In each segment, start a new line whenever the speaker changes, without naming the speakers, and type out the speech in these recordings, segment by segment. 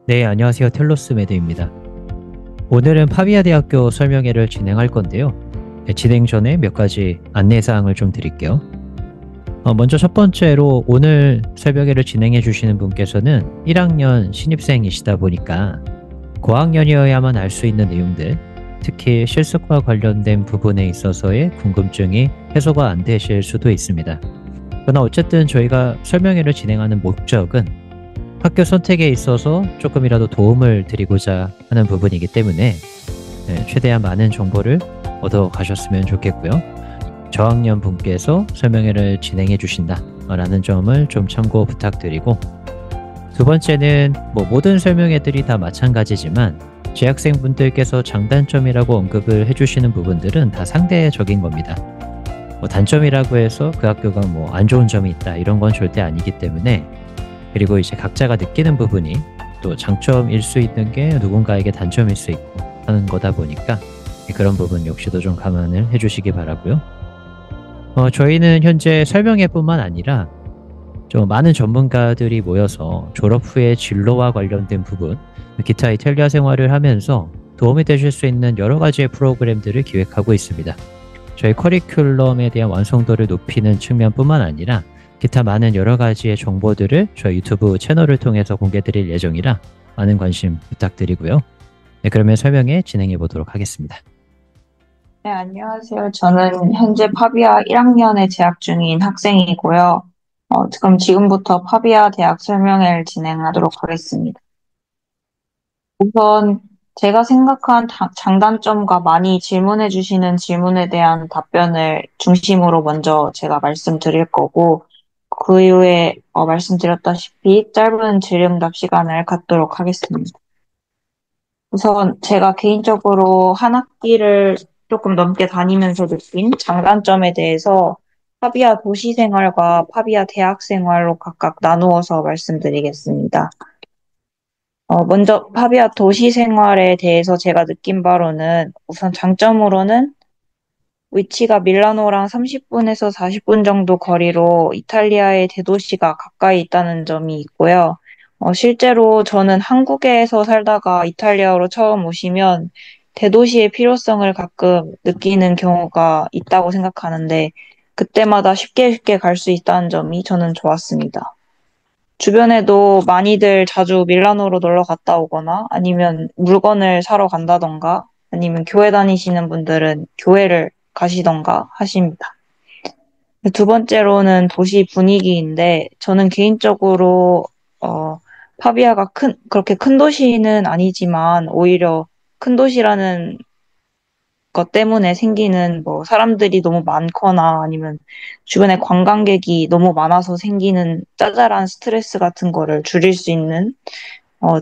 네, 안녕하세요. 텔로스 매드입니다. 오늘은 파비아 대학교 설명회를 진행할 건데요. 네, 진행 전에 몇 가지 안내사항을 좀 드릴게요. 먼저 첫 번째로 오늘 설명회를 진행해 주시는 분께서는 1학년 신입생이시다 보니까 고학년이어야만 알 수 있는 내용들, 특히 실습과 관련된 부분에 있어서의 궁금증이 해소가 안 되실 수도 있습니다. 그러나 어쨌든 저희가 설명회를 진행하는 목적은 학교 선택에 있어서 조금이라도 도움을 드리고자 하는 부분이기 때문에 최대한 많은 정보를 얻어 가셨으면 좋겠고요. 저학년 분께서 설명회를 진행해 주신다라는 점을 좀 참고 부탁드리고, 두 번째는 모든 설명회들이 다 마찬가지지만 재학생분들께서 장단점이라고 언급을 해주시는 부분들은 다 상대적인 겁니다. 단점이라고 해서 그 학교가 안 좋은 점이 있다 이런 건 절대 아니기 때문에, 그리고 이제 각자가 느끼는 부분이 또 장점일 수 있는 게 누군가에게 단점일 수 있고 하는 거다 보니까 그런 부분 역시도 좀 감안을 해주시기 바라고요. 저희는 현재 설명회뿐만 아니라 좀 많은 전문가들이 모여서 졸업 후에 진로와 관련된 부분, 기타 이탈리아 생활을 하면서 도움이 되실 수 있는 여러 가지의 프로그램들을 기획하고 있습니다. 저희 커리큘럼에 대한 완성도를 높이는 측면뿐만 아니라 기타 많은 여러 가지의 정보들을 저희 유튜브 채널을 통해서 공개 드릴 예정이라 많은 관심 부탁드리고요. 네, 그러면 설명회 진행해 보도록 하겠습니다.
네, 안녕하세요. 저는 현재 파비아 1학년에 재학 중인 학생이고요. 그럼 지금부터 파비아 대학 설명회를 진행하도록 하겠습니다. 우선 제가 생각한 장단점과 많이 질문해 주시는 질문에 대한 답변을 중심으로 먼저 제가 말씀드릴 거고, 그 이후에 말씀드렸다시피 짧은 질의응답 시간을 갖도록 하겠습니다. 우선 제가 개인적으로 한 학기를 조금 넘게 다니면서 느낀 장단점에 대해서 파비아 도시 생활과 파비아 대학 생활로 각각 나누어서 말씀드리겠습니다. 먼저 파비아 도시 생활에 대해서 제가 느낀 바로는 우선 장점으로는 위치가 밀라노랑 30분에서 40분 정도 거리로 이탈리아의 대도시가 가까이 있다는 점이 있고요. 실제로 저는 한국에서 살다가 이탈리아로 처음 오시면 대도시의 필요성을 가끔 느끼는 경우가 있다고 생각하는데 그때마다 쉽게 쉽게 갈 수 있다는 점이 저는 좋았습니다. 주변에도 많이들 자주 밀라노로 놀러 갔다 오거나 아니면 물건을 사러 간다던가 아니면 교회 다니시는 분들은 교회를 가시던가 하십니다. 두 번째로는 도시 분위기인데 저는 개인적으로 어, 파비아가 그렇게 큰 도시는 아니지만 오히려 큰 도시라는 것 때문에 생기는 사람들이 너무 많거나 아니면 주변에 관광객이 너무 많아서 생기는 짜잘한 스트레스 같은 거를 줄일 수 있는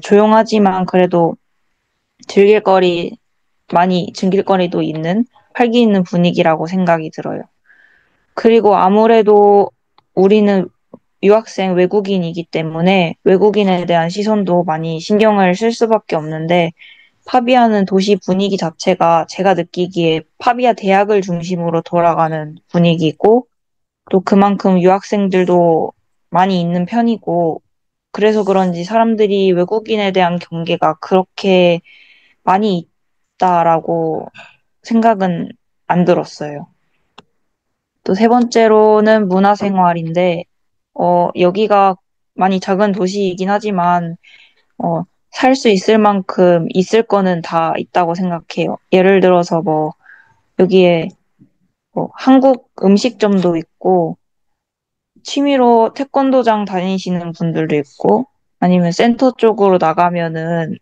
조용하지만 그래도 즐길 거리 많이 즐길 거리도 있는 활기 있는 분위기라고 생각이 들어요. 그리고 아무래도 우리는 유학생 외국인이기 때문에 외국인에 대한 시선도 많이 신경을 쓸 수밖에 없는데 파비아는 도시 분위기 자체가 제가 느끼기에 파비아 대학을 중심으로 돌아가는 분위기고 또 그만큼 유학생들도 많이 있는 편이고 그래서 그런지 사람들이 외국인에 대한 경계가 그렇게 많이 있다라고 생각은 안 들었어요. 또 세 번째로는 문화생활인데 여기가 많이 작은 도시이긴 하지만 살 수 있을 만큼 있을 거는 다 있다고 생각해요. 예를 들어서 여기에 한국 음식점도 있고 취미로 태권도장 다니시는 분들도 있고 아니면 센터 쪽으로 나가면은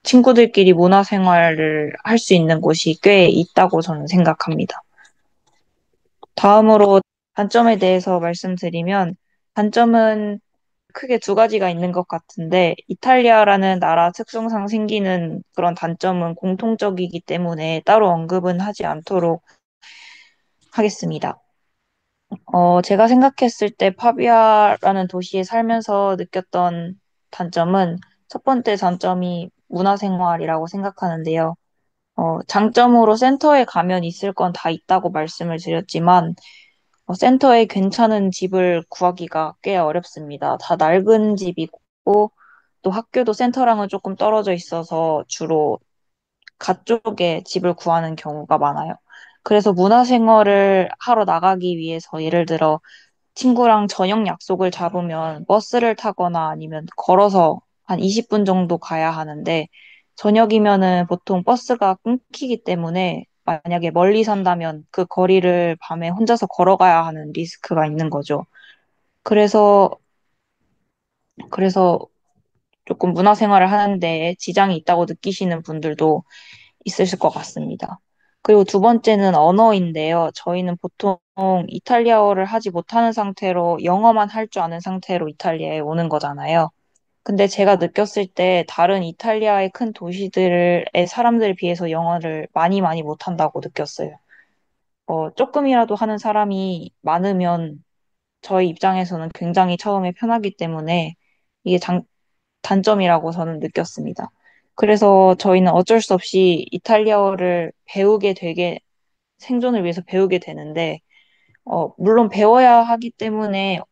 친구들끼리 문화생활을 할 수 있는 곳이 꽤 있다고 저는 생각합니다. 다음으로 단점에 대해서 말씀드리면 단점은 크게 두 가지가 있는 것 같은데 이탈리아라는 나라 특성상 생기는 그런 단점은 공통적이기 때문에 따로 언급은 하지 않도록 하겠습니다. 제가 생각했을 때 파비아라는 도시에 살면서 느꼈던 단점은 첫 번째 단점이 문화생활이라고 생각하는데요. 장점으로 센터에 가면 있을 건 다 있다고 말씀을 드렸지만 센터에 괜찮은 집을 구하기가 꽤 어렵습니다. 다 낡은 집이고 또 학교도 센터랑은 조금 떨어져 있어서 주로 가쪽에 집을 구하는 경우가 많아요. 그래서 문화생활을 하러 나가기 위해서 예를 들어 친구랑 저녁 약속을 잡으면 버스를 타거나 아니면 걸어서 한 20분 정도 가야 하는데 저녁이면은 보통 버스가 끊기기 때문에 만약에 멀리 산다면 그 거리를 밤에 혼자서 걸어가야 하는 리스크가 있는 거죠. 그래서 그래서 조금 문화생활을 하는데 지장이 있다고 느끼시는 분들도 있으실 것 같습니다. 그리고 두 번째는 언어인데요. 저희는 보통 이탈리아어를 하지 못하는 상태로 영어만 할 줄 아는 상태로 이탈리아에 오는 거잖아요. 근데 제가 느꼈을 때 다른 이탈리아의 큰 도시들의 사람들에 비해서 영어를 많이 많이 못한다고 느꼈어요. 조금이라도 하는 사람이 많으면 저희 입장에서는 굉장히 처음에 편하기 때문에 이게 단점이라고 저는 느꼈습니다. 그래서 저희는 어쩔 수 없이 이탈리아어를 생존을 위해서 배우게 되는데, 물론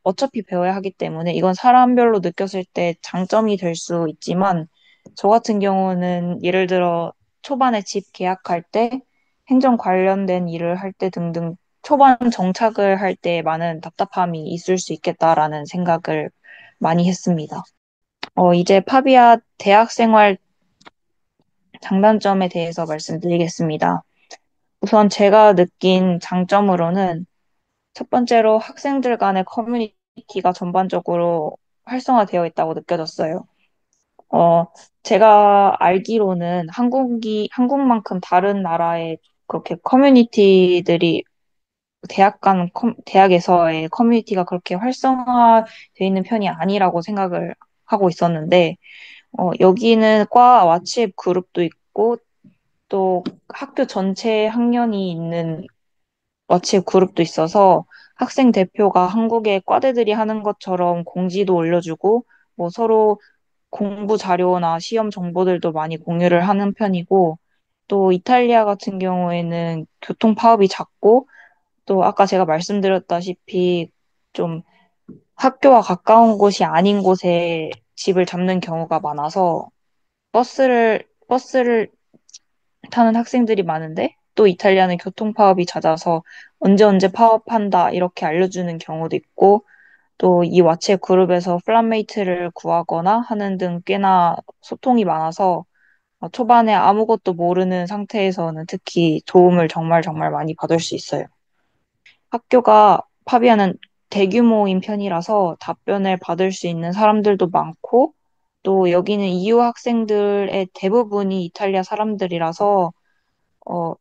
어차피 배워야 하기 때문에 이건 사람별로 느꼈을 때 장점이 될 수 있지만, 저 같은 경우는 예를 들어 초반에 집 계약할 때, 행정 관련된 일을 할 때 등등 초반 정착을 할 때 많은 답답함이 있을 수 있겠다라는 생각을 많이 했습니다. 이제 파비아 대학생활 장단점에 대해서 말씀드리겠습니다. 우선 제가 느낀 장점으로는 첫 번째로 학생들 간의 커뮤니티가 전반적으로 활성화되어 있다고 느껴졌어요. 어, 제가 알기로는 한국만큼 다른 나라의 그렇게 커뮤니티들이 대학에서의 커뮤니티가 그렇게 활성화되어 있는 편이 아니라고 생각을 하고 있었는데, 여기는 과 왓츠앱 그룹도 있고, 또 학교 전체 학년이 있는 왓츠앱 그룹도 있어서 학생 대표가 한국의 과대들이 하는 것처럼 공지도 올려주고, 뭐 서로 공부 자료나 시험 정보들도 많이 공유를 하는 편이고, 또 이탈리아 같은 경우에는 교통 파업이 작고, 또 아까 제가 말씀드렸다시피 좀 학교와 가까운 곳이 아닌 곳에 집을 잡는 경우가 많아서 버스를 타는 학생들이 많은데 또 이탈리아는 교통 파업이 잦아서 언제 파업한다 이렇게 알려주는 경우도 있고 또 이 왓츠앱 그룹에서 플랫메이트를 구하거나 하는 등 꽤나 소통이 많아서 초반에 아무것도 모르는 상태에서는 특히 도움을 정말 정말 많이 받을 수 있어요. 학교가 파비아는 대규모인 편이라서 답변을 받을 수 있는 사람들도 많고 또 여기는 EU 학생들의 대부분이 이탈리아 사람들이라서 어,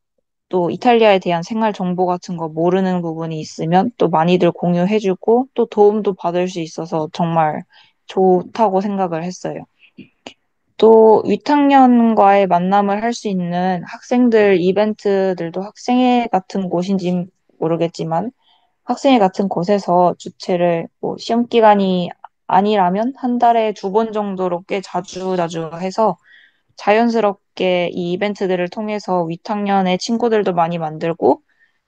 또 이탈리아에 대한 생활 정보 같은 거 모르는 부분이 있으면 또 많이들 공유해주고 또 도움도 받을 수 있어서 정말 좋다고 생각을 했어요. 또 위탁년과의 만남을 할 수 있는 학생들 이벤트들도 학생회 같은 곳인지 모르겠지만 학생회 같은 곳에서 주최를 뭐 시험 기간이 아니라면 한 달에 두 번 정도로 꽤 자주 자주 해서 자연스럽게 이 이벤트들을 통해서 위탁년의 친구들도 많이 만들고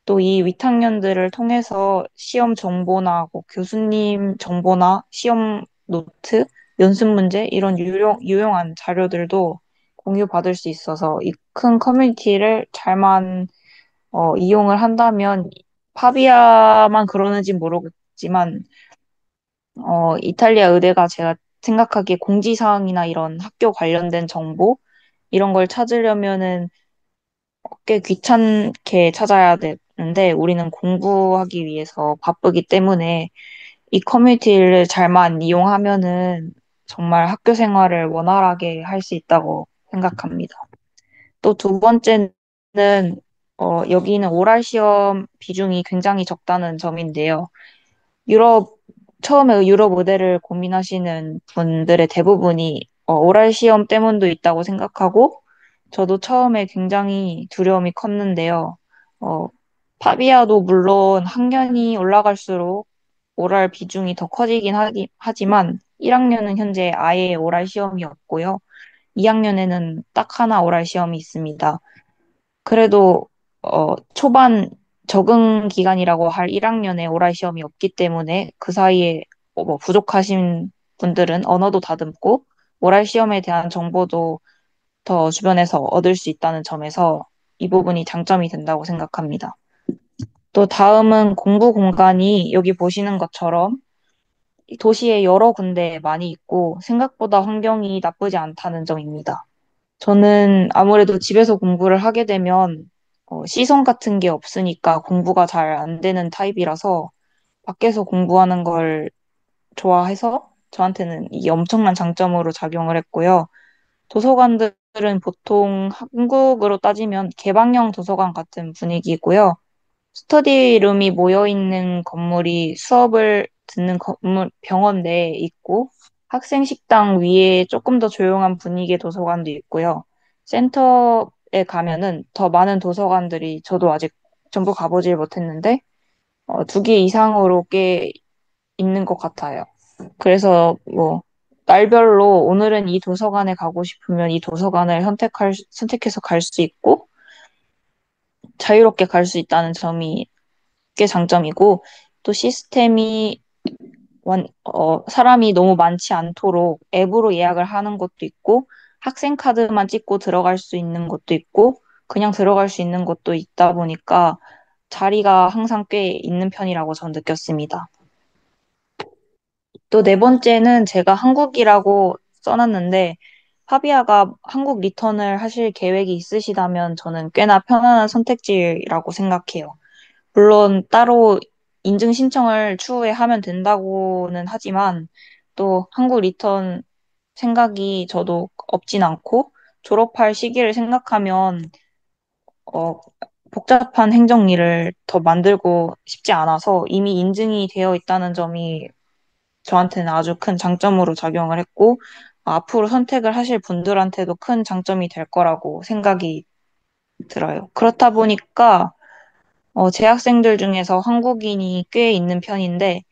또 이 위탁년들을 통해서 시험 정보나 뭐 교수님 정보나 시험 노트, 연습 문제 이런 유용한 자료들도 공유받을 수 있어서 이 큰 커뮤니티를 잘만 이용을 한다면 파비아만 그러는지 모르겠지만 이탈리아 의대가 제가 생각하기에 공지사항이나 이런 학교 관련된 정보 이런 걸 찾으려면은 꽤 귀찮게 찾아야 되는데 우리는 공부하기 위해서 바쁘기 때문에 이 커뮤니티를 잘만 이용하면은 정말 학교 생활을 원활하게 할 수 있다고 생각합니다. 또 두 번째는 여기는 오랄 시험 비중이 굉장히 적다는 점인데요. 유럽, 처음에 유럽 의대를 고민하시는 분들의 대부분이 오랄 시험 때문도 있다고 생각하고, 저도 처음에 굉장히 두려움이 컸는데요. 어, 파비아도 물론 학년이 올라갈수록 오랄 비중이 더 커지긴 하지만, 1학년은 현재 아예 오랄 시험이 없고요. 2학년에는 딱 하나 오랄 시험이 있습니다. 그래도 초반 적응 기간이라고 할 1학년에 오랄 시험이 없기 때문에 그 사이에 뭐 부족하신 분들은 언어도 다듬고 모랄 시험에 대한 정보도 더 주변에서 얻을 수 있다는 점에서 이 부분이 장점이 된다고 생각합니다. 또 다음은 공부 공간이 여기 보시는 것처럼 도시에 여러 군데 많이 있고 생각보다 환경이 나쁘지 않다는 점입니다. 저는 아무래도 집에서 공부를 하게 되면 시선 같은 게 없으니까 공부가 잘 안 되는 타입이라서 밖에서 공부하는 걸 좋아해서 저한테는 이게 엄청난 장점으로 작용을 했고요. 도서관들은 보통 한국으로 따지면 개방형 도서관 같은 분위기고요. 스터디룸이 모여 있는 건물이 수업을 듣는 건물, 병원 내에 있고 학생 식당 위에 조금 더 조용한 분위기의 도서관도 있고요. 센터에 가면은 더 많은 도서관들이 저도 아직 전부 가보질 못했는데 두 개 이상으로 꽤 있는 것 같아요. 그래서 뭐 날별로 오늘은 이 도서관에 가고 싶으면 이 도서관을 선택해서 갈 수 있고 자유롭게 갈 수 있다는 점이 꽤 장점이고 또 시스템이 사람이 너무 많지 않도록 앱으로 예약을 하는 것도 있고 학생 카드만 찍고 들어갈 수 있는 것도 있고 그냥 들어갈 수 있는 것도 있다 보니까 자리가 항상 꽤 있는 편이라고 저는 느꼈습니다. 또 네 번째는 제가 한국이라고 써놨는데 파비아가 한국 리턴을 하실 계획이 있으시다면 저는 꽤나 편안한 선택지라고 생각해요. 물론 따로 인증 신청을 추후에 하면 된다고는 하지만 또 한국 리턴 생각이 저도 없진 않고 졸업할 시기를 생각하면 어, 복잡한 행정일을 더 만들고 싶지 않아서 이미 인증이 되어 있다는 점이 저한테는 아주 큰 장점으로 작용을 했고 앞으로 선택을 하실 분들한테도 큰 장점이 될 거라고 생각이 들어요. 그렇다 보니까 재학생들 중에서 한국인이 꽤 있는 편인데,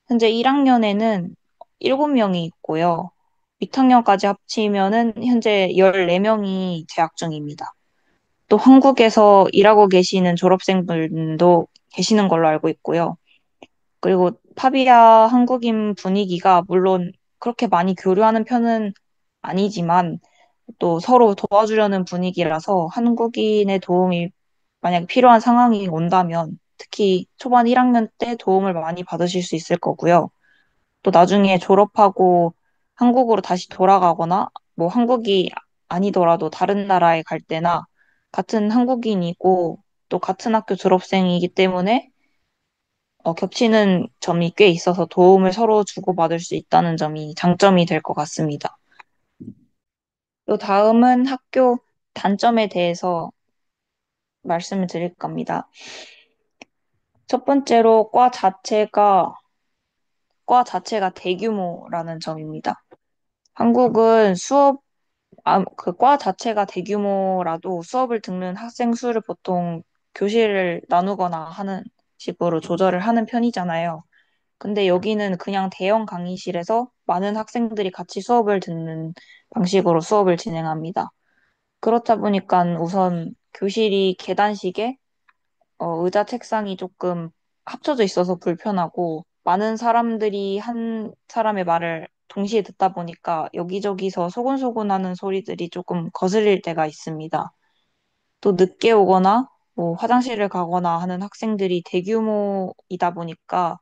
현재 1학년에는 7명이 있고요. 밑학년까지 합치면은 현재 14명이 재학 중입니다. 또 한국에서 일하고 계시는 졸업생분도 계시는 걸로 알고 있고요. 그리고 파비아 한국인 분위기가 물론 그렇게 많이 교류하는 편은 아니지만 또 서로 도와주려는 분위기라서 한국인의 도움이 만약 필요한 상황이 온다면 특히 초반 1학년 때 도움을 많이 받으실 수 있을 거고요. 또 나중에 졸업하고 한국으로 다시 돌아가거나 뭐 한국이 아니더라도 다른 나라에 갈 때나 같은 한국인이고 또 같은 학교 졸업생이기 때문에 겹치는 점이 꽤 있어서 도움을 서로 주고받을 수 있다는 점이 장점이 될 것 같습니다. 또 다음은 학교 단점에 대해서 말씀을 드릴 겁니다. 첫 번째로 과 자체가 대규모라는 점입니다. 한국은 그 과 자체가 대규모라도 수업을 듣는 학생 수를 보통 교실을 나누거나 하는 식으로 조절을 하는 편이잖아요. 근데 여기는 그냥 대형 강의실에서 많은 학생들이 같이 수업을 듣는 방식으로 수업을 진행합니다. 그렇다 보니까 우선 교실이 계단식에 의자 책상이 조금 합쳐져 있어서 불편하고 많은 사람들이 한 사람의 말을 동시에 듣다 보니까 여기저기서 소곤소곤하는 소리들이 조금 거슬릴 때가 있습니다. 또 늦게 오거나 뭐 화장실을 가거나 하는 학생들이 대규모이다 보니까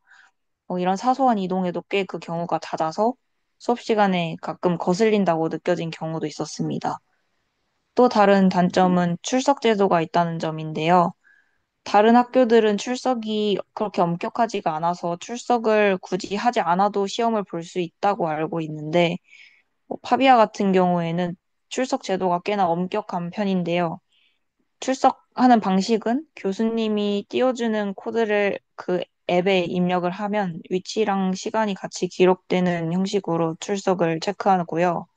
이런 사소한 이동에도 꽤 그 경우가 잦아서 수업 시간에 가끔 거슬린다고 느껴진 경우도 있었습니다. 또 다른 단점은 출석 제도가 있다는 점인데요. 다른 학교들은 출석이 그렇게 엄격하지가 않아서 출석을 굳이 하지 않아도 시험을 볼 수 있다고 알고 있는데, 파비아 같은 경우에는 출석 제도가 꽤나 엄격한 편인데요. 출석하는 방식은 교수님이 띄워주는 코드를 그 앱에 입력을 하면 위치랑 시간이 같이 기록되는 형식으로 출석을 체크하고요.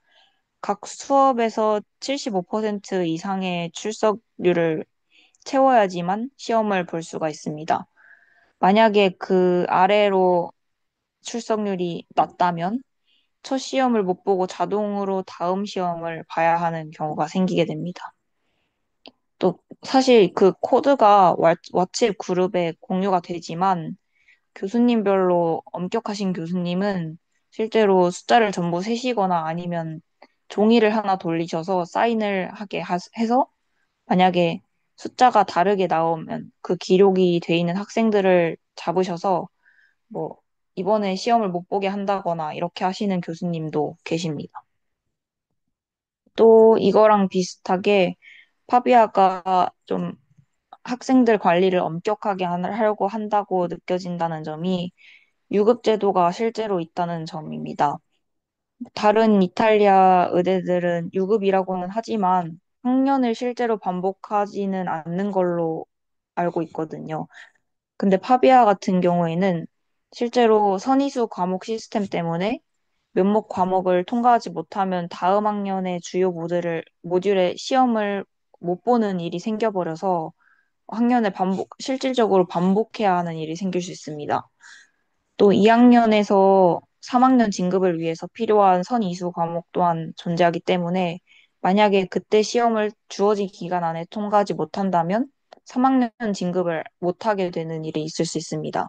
각 수업에서 75% 이상의 출석률을 채워야지만 시험을 볼 수가 있습니다. 만약에 그 아래로 출석률이 낮다면 첫 시험을 못 보고 자동으로 다음 시험을 봐야 하는 경우가 생기게 됩니다. 또 사실 그 코드가 왓츠앱 그룹에 공유가 되지만 교수님별로 엄격하신 교수님은 실제로 숫자를 전부 세시거나 아니면 종이를 하나 돌리셔서 사인을 하게 해서 만약에 숫자가 다르게 나오면 그 기록이 돼 있는 학생들을 잡으셔서 뭐 이번에 시험을 못 보게 한다거나 이렇게 하시는 교수님도 계십니다. 또 이거랑 비슷하게 파비아가 좀 학생들 관리를 엄격하게 하려고 한다고 느껴진다는 점이 유급 제도가 실제로 있다는 점입니다. 다른 이탈리아 의대들은 유급이라고는 하지만 학년을 실제로 반복하지는 않는 걸로 알고 있거든요. 근데 파비아 같은 경우에는 실제로 선이수 과목 시스템 때문에 면목 과목을 통과하지 못하면 다음 학년의 주요 모듈의 시험을 못 보는 일이 생겨버려서 실질적으로 반복해야 하는 일이 생길 수 있습니다. 또 2학년에서 3학년 진급을 위해서 필요한 선이수 과목 또한 존재하기 때문에 만약에 그때 시험을 주어진 기간 안에 통과하지 못한다면 3학년 진급을 못하게 되는 일이 있을 수 있습니다.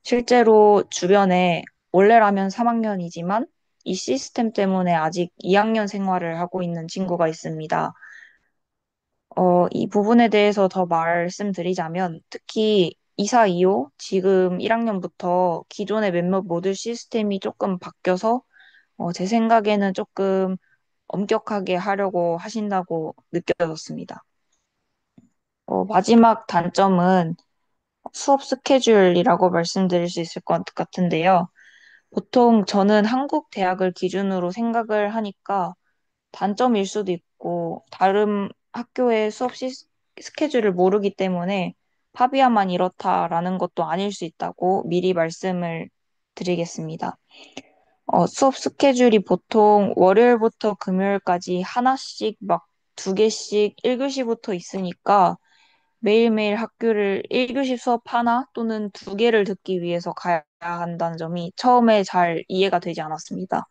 실제로 주변에 원래라면 3학년이지만 이 시스템 때문에 아직 2학년 생활을 하고 있는 친구가 있습니다. 이 부분에 대해서 더 말씀드리자면 특히 2425 지금 1학년부터 기존의 몇몇 모듈 시스템이 조금 바뀌어서 제 생각에는 조금 엄격하게 하려고 하신다고 느껴졌습니다. 마지막 단점은 수업 스케줄이라고 말씀드릴 수 있을 것 같은데요. 보통 저는 한국 대학을 기준으로 생각을 하니까 단점일 수도 있고 다른 학교의 스케줄을 모르기 때문에 파비아만 이렇다라는 것도 아닐 수 있다고 미리 말씀을 드리겠습니다. 수업 스케줄이 보통 월요일부터 금요일까지 하나씩 막 두 개씩 1교시부터 있으니까 매일매일 학교를 1교시 수업 하나 또는 두 개를 듣기 위해서 가야 한다는 점이 처음에 잘 이해가 되지 않았습니다.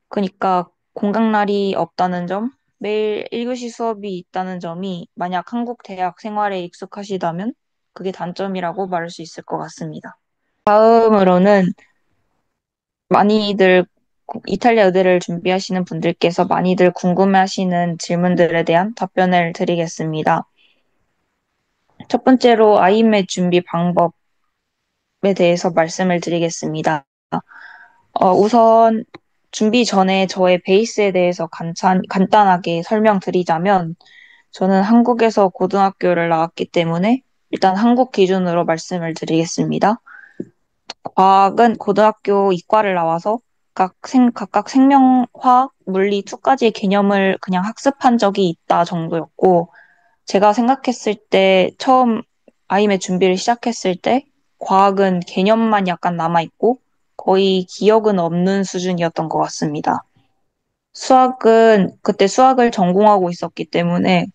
그러니까 공강날이 없다는 점, 매일 1교시 수업이 있다는 점이 만약 한국 대학 생활에 익숙하시다면 그게 단점이라고 말할 수 있을 것 같습니다. 다음으로는 많이들 이탈리아 의대를 준비하시는 분들께서 많이들 궁금해하시는 질문들에 대한 답변을 드리겠습니다. 첫 번째로 아이맥 준비 방법에 대해서 말씀을 드리겠습니다. 우선 준비 전에 저의 베이스에 대해서 간단하게 설명드리자면 저는 한국에서 고등학교를 나왔기 때문에 일단 한국 기준으로 말씀을 드리겠습니다. 과학은 고등학교 이과를 나와서 각각 생명화학, 물리 2가지의 개념을 그냥 학습한 적이 있다 정도였고 제가 생각했을 때 처음 아이맥 준비를 시작했을 때 과학은 개념만 약간 남아있고 거의 기억은 없는 수준이었던 것 같습니다. 수학은 그때 수학을 전공하고 있었기 때문에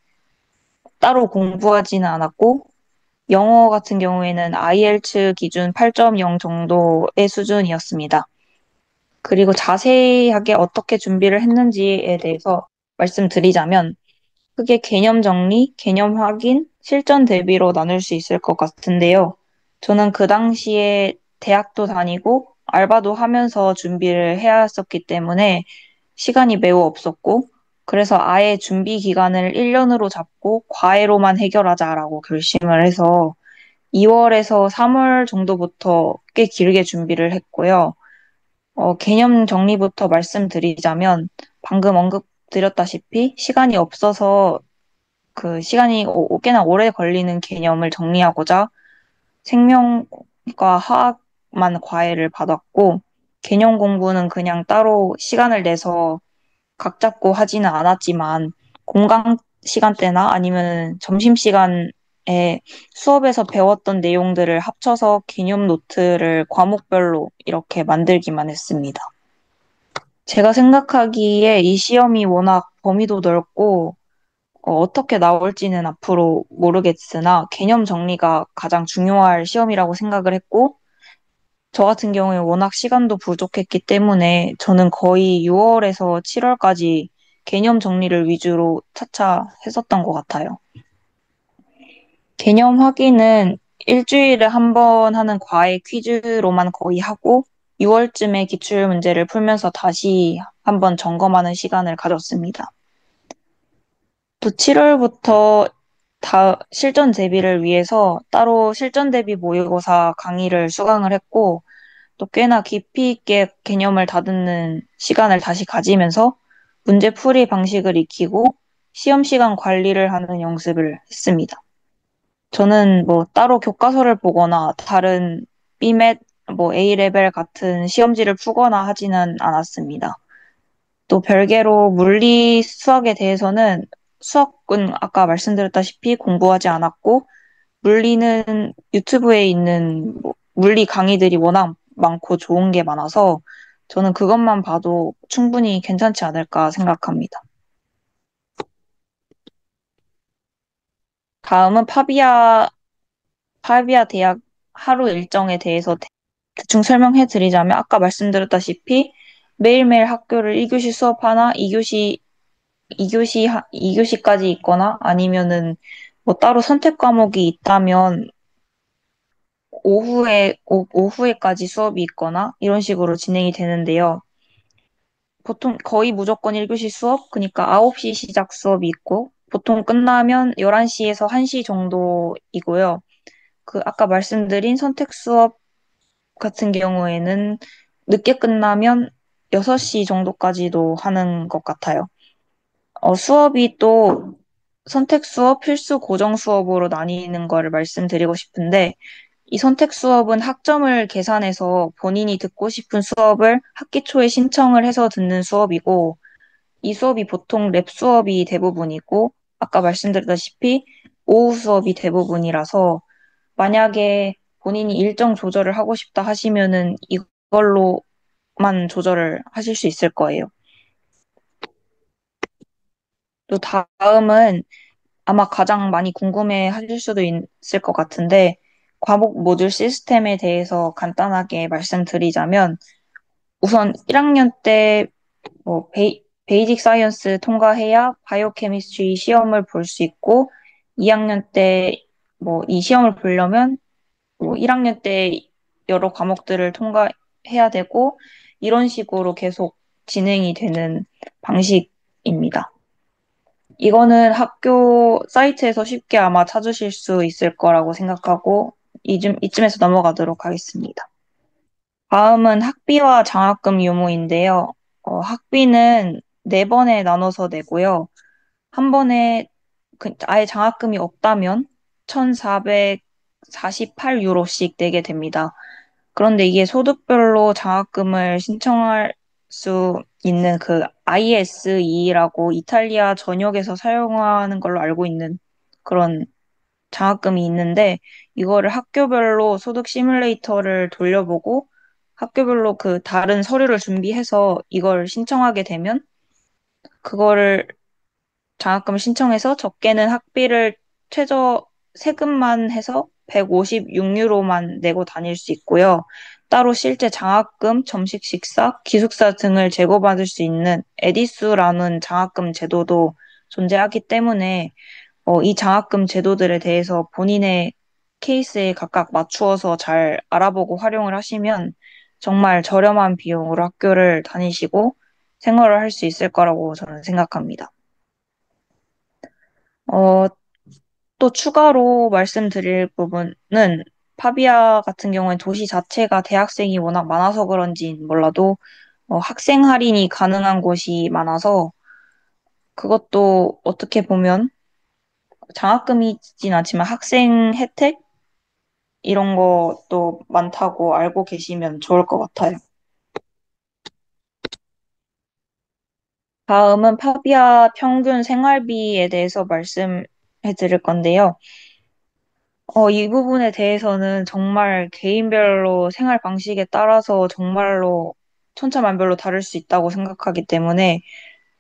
따로 공부하지는 않았고 영어 같은 경우에는 IELTS 기준 8.0 정도의 수준이었습니다. 그리고 자세하게 어떻게 준비를 했는지에 대해서 말씀드리자면 크게 개념 정리, 개념 확인, 실전 대비로 나눌 수 있을 것 같은데요. 저는 그 당시에 대학도 다니고 알바도 하면서 준비를 해야 했었기 때문에 시간이 매우 없었고, 그래서 아예 준비 기간을 1년으로 잡고 과외로만 해결하자라고 결심을 해서 2월에서 3월 정도부터 꽤 길게 준비를 했고요. 개념 정리부터 말씀드리자면 방금 언급드렸다시피 시간이 없어서 그 시간이 꽤나 오래 걸리는 개념을 정리하고자 생명과 화학만 과외를 받았고 개념 공부는 그냥 따로 시간을 내서 각 잡고 하지는 않았지만 공강 시간대나 아니면 점심시간에 수업에서 배웠던 내용들을 합쳐서 개념 노트를 과목별로 이렇게 만들기만 했습니다. 제가 생각하기에 이 시험이 워낙 범위도 넓고 어떻게 나올지는 앞으로 모르겠으나 개념 정리가 가장 중요할 시험이라고 생각을 했고 저 같은 경우에 워낙 시간도 부족했기 때문에 저는 거의 6월에서 7월까지 개념 정리를 위주로 차차 했었던 것 같아요. 개념 확인은 일주일에 한 번 하는 과외 퀴즈로만 거의 하고 6월쯤에 기출 문제를 풀면서 다시 한번 점검하는 시간을 가졌습니다. 또 7월부터 실전 대비를 위해서 따로 실전 대비 모의고사 강의를 수강을 했고, 또 꽤나 깊이 있게 개념을 다듬는 시간을 다시 가지면서 문제 풀이 방식을 익히고 시험 시간 관리를 하는 연습을 했습니다. 저는 뭐 따로 교과서를 보거나 다른 B맷, 뭐 A레벨 같은 시험지를 푸거나 하지는 않았습니다. 또 별개로 물리 수학에 대해서는 수학은 아까 말씀드렸다시피 공부하지 않았고 물리는 유튜브에 있는 뭐 물리 강의들이 워낙 많고 좋은 게 많아서 저는 그것만 봐도 충분히 괜찮지 않을까 생각합니다. 다음은 파비아 대학 하루 일정에 대해서 대충 설명해 드리자면 아까 말씀드렸다시피 매일매일 학교를 1교시 수업 하나, 2교시까지 있거나 아니면은 뭐 따로 선택 과목이 있다면 오후에까지 수업이 있거나 이런 식으로 진행이 되는데요. 보통 거의 무조건 1교시 수업, 그러니까 9시 시작 수업이 있고, 보통 끝나면 11시에서 1시 정도이고요. 그 아까 말씀드린 선택 수업 같은 경우에는 늦게 끝나면 6시 정도까지도 하는 것 같아요. 수업이 또 선택 수업, 필수 고정 수업으로 나뉘는 거를 말씀드리고 싶은데, 이 선택 수업은 학점을 계산해서 본인이 듣고 싶은 수업을 학기 초에 신청을 해서 듣는 수업이고, 이 수업이 보통 랩 수업이 대부분이고, 아까 말씀드렸다시피 오후 수업이 대부분이라서, 만약에 본인이 일정 조절을 하고 싶다 하시면은 이걸로만 조절을 하실 수 있을 거예요. 또 다음은 아마 가장 많이 궁금해 하실 수도 있을 것 같은데, 과목 모듈 시스템에 대해서 간단하게 말씀드리자면, 우선 1학년 때 뭐 베이직 사이언스 통과해야 바이오 케미스트리 시험을 볼 수 있고, 2학년 때 뭐 이 시험을 보려면 뭐 1학년 때 여러 과목들을 통과해야 되고, 이런 식으로 계속 진행이 되는 방식입니다. 이거는 학교 사이트에서 쉽게 아마 찾으실 수 있을 거라고 생각하고 이쯤에서 넘어가도록 하겠습니다. 다음은 학비와 장학금 유무인데요. 학비는 네 번에 나눠서 내고요. 한 번에 아예 장학금이 없다면 1,448유로씩 내게 됩니다. 그런데 이게 소득별로 장학금을 신청할 수 있는 그 ISE라고 이탈리아 전역에서 사용하는 걸로 알고 있는 그런 장학금이 있는데 이거를 학교별로 소득 시뮬레이터를 돌려보고 학교별로 그 다른 서류를 준비해서 이걸 신청하게 되면 그거를 장학금을 신청해서 적게는 학비를 최저 세금만 해서 156유로만 내고 다닐 수 있고요. 따로 실제 장학금, 점식 식사, 기숙사 등을 제공받을 수 있는 에디수라는 장학금 제도도 존재하기 때문에 이 장학금 제도들에 대해서 본인의 케이스에 각각 맞추어서 잘 알아보고 활용을 하시면 정말 저렴한 비용으로 학교를 다니시고 생활을 할 수 있을 거라고 저는 생각합니다. 어, 또 추가로 말씀드릴 부분은 파비아 같은 경우는 도시 자체가 대학생이 워낙 많아서 그런진 몰라도 학생 할인이 가능한 곳이 많아서 그것도 어떻게 보면 장학금이진 않지만 학생 혜택 이런 것도 많다고 알고 계시면 좋을 것 같아요. 다음은 파비아 평균 생활비에 대해서 말씀해 드릴 건데요. 이 부분에 대해서는 정말 개인별로 생활 방식에 따라서 정말로 천차만별로 다를 수 있다고 생각하기 때문에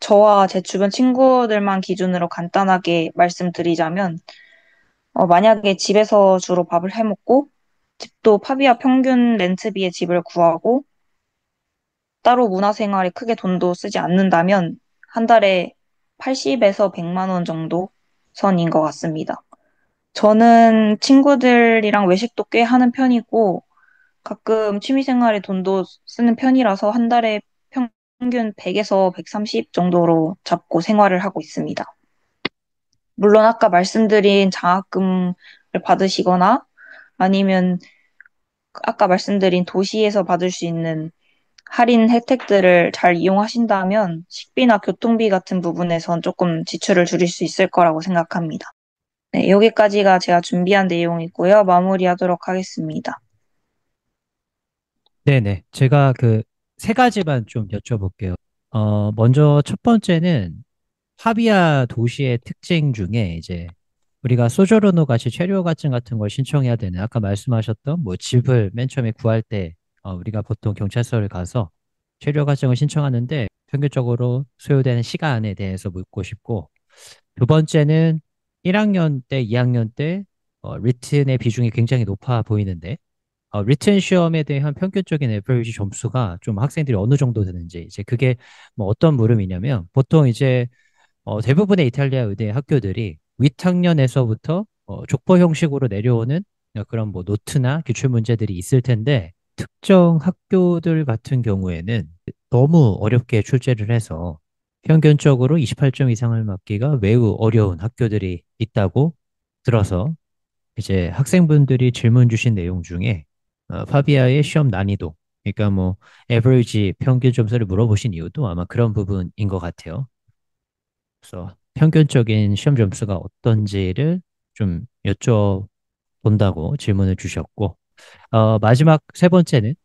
저와 제 주변 친구들만 기준으로 간단하게 말씀드리자면, 만약에 집에서 주로 밥을 해 먹고, 집도 파비아 평균 렌트비의 집을 구하고, 따로 문화생활에 크게 돈도 쓰지 않는다면, 한 달에 80에서 100만 원 정도 선인 것 같습니다. 저는 친구들이랑 외식도 꽤 하는 편이고, 가끔 취미생활에 돈도 쓰는 편이라서 한 달에 평균 100에서 130 정도로 잡고 생활을 하고 있습니다. 물론 아까 말씀드린 장학금을 받으시거나 아니면 아까 말씀드린 도시에서 받을 수 있는 할인 혜택들을 잘 이용하신다면 식비나 교통비 같은 부분에선 조금 지출을 줄일 수 있을 거라고 생각합니다. 네, 여기까지가 제가 준비한 내용이고요. 마무리하도록 하겠습니다.
네네. 제가 그 세 가지만 좀 여쭤볼게요. 먼저 첫 번째는 파비아 도시의 특징 중에 이제 우리가 소조르노 같이 체류허가증 같은 걸 신청해야 되는 아까 말씀하셨던 뭐 집을 맨 처음에 구할 때 우리가 보통 경찰서를 가서 체류허가증을 신청하는데 평균적으로 소요되는 시간에 대해서 묻고 싶고 두 번째는 1학년 때, 2학년 때 리튼의 비중이 굉장히 높아 보이는데 리튼 시험에 대한 평균적인 에버리지 점수가 좀 학생들이 어느 정도 되는지 이제 그게 뭐 어떤 물음이냐면 보통 이제 대부분의 이탈리아 의대 학교들이 윗학년에서부터 족보 형식으로 내려오는 그런 뭐 노트나 기출 문제들이 있을 텐데 특정 학교들 같은 경우에는 너무 어렵게 출제를 해서 평균적으로 28점 이상을 맞기가 매우 어려운 학교들이 있다고 들어서 이제 학생분들이 질문 주신 내용 중에 파비아의 시험 난이도 그러니까 뭐 에버리지 평균 점수를 물어보신 이유도 아마 그런 부분인 것 같아요. 그래서 평균적인 시험 점수가 어떤지를 좀 여쭤본다고 질문을 주셨고, 마지막 세 번째는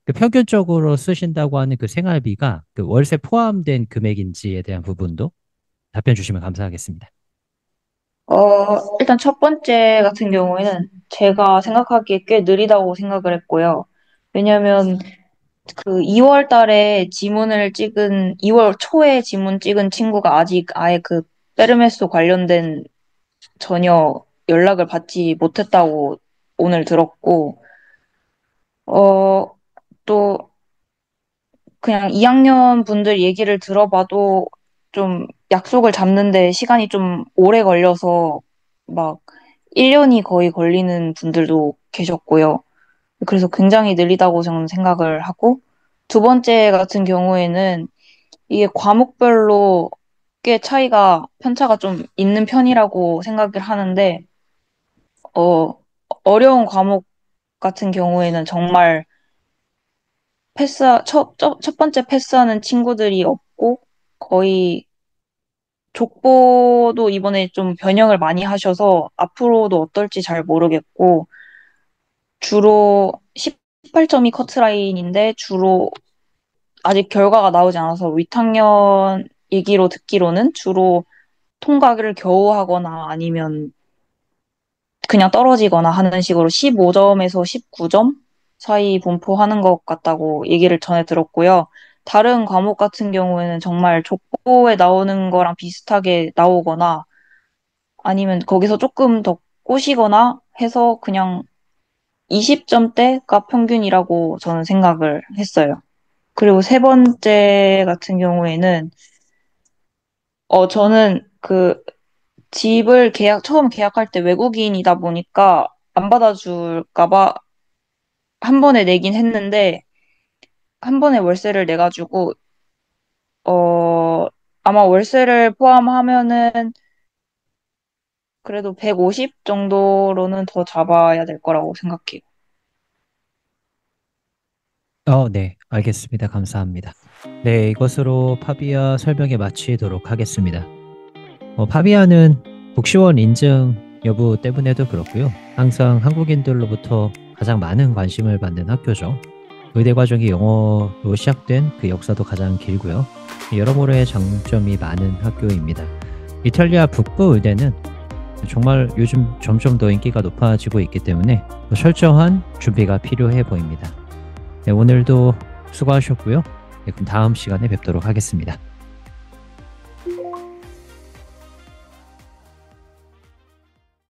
그 평균적으로 쓰신다고 하는 그 생활비가 그 월세 포함된 금액인지에 대한 부분도 답변 주시면 감사하겠습니다.
일단 첫 번째 같은 경우에는 제가 생각하기에 꽤 느리다고 생각을 했고요. 왜냐면 그 2월 달에 2월 초에 지문 찍은 친구가 아직 아예 그 페르메소 관련된 전혀 연락을 받지 못했다고 오늘 들었고, 어, 또 그냥 2학년 분들 얘기를 들어봐도 좀 약속을 잡는데 시간이 좀 오래 걸려서 막 1년이 거의 걸리는 분들도 계셨고요. 그래서 굉장히 느리다고 저는 생각을 하고, 두 번째 같은 경우에는 이게 과목별로 꽤 편차가 좀 있는 편이라고 생각을 하는데, 어, 어려운 과목 같은 경우에는 정말 첫 번째 패스하는 친구들이 없고, 거의 족보도 이번에 좀 변형을 많이 하셔서 앞으로도 어떨지 잘 모르겠고, 주로 18점이 커트라인인데, 주로 아직 결과가 나오지 않아서 윗학년 얘기로 듣기로는 주로 통과를 겨우 하거나 아니면 그냥 떨어지거나 하는 식으로 15점에서 19점 사이 분포하는 것 같다고 얘기를 전해 들었고요. 다른 과목 같은 경우에는 정말 족보에 나오는 거랑 비슷하게 나오거나 아니면 거기서 조금 더 꼬시거나 해서 그냥 20점대가 평균이라고 저는 생각을 했어요. 그리고 세 번째 같은 경우에는 저는 그 집을 처음 계약할 때 외국인이다 보니까 안 받아줄까 봐 한 번에 내긴 했는데, 한 번에 월세를 내가지고, 아마 월세를 포함하면은 그래도 150 정도로는 더 잡아야 될 거라고 생각해요.
네, 알겠습니다. 감사합니다. 네, 이것으로 파비아 설명에 마치도록 하겠습니다. 파비아는 국시원 인증 여부 때문에도 그렇고요. 항상 한국인들로부터 가장 많은 관심을 받는 학교죠. 의대 과정이 영어로 시작된 그 역사도 가장 길고요. 여러모로의 장점이 많은 학교입니다. 이탈리아 북부 의대는 정말 요즘 점점 더 인기가 높아지고 있기 때문에 철저한 준비가 필요해 보입니다. 네, 오늘도 수고하셨고요. 네, 그럼 다음 시간에 뵙도록 하겠습니다.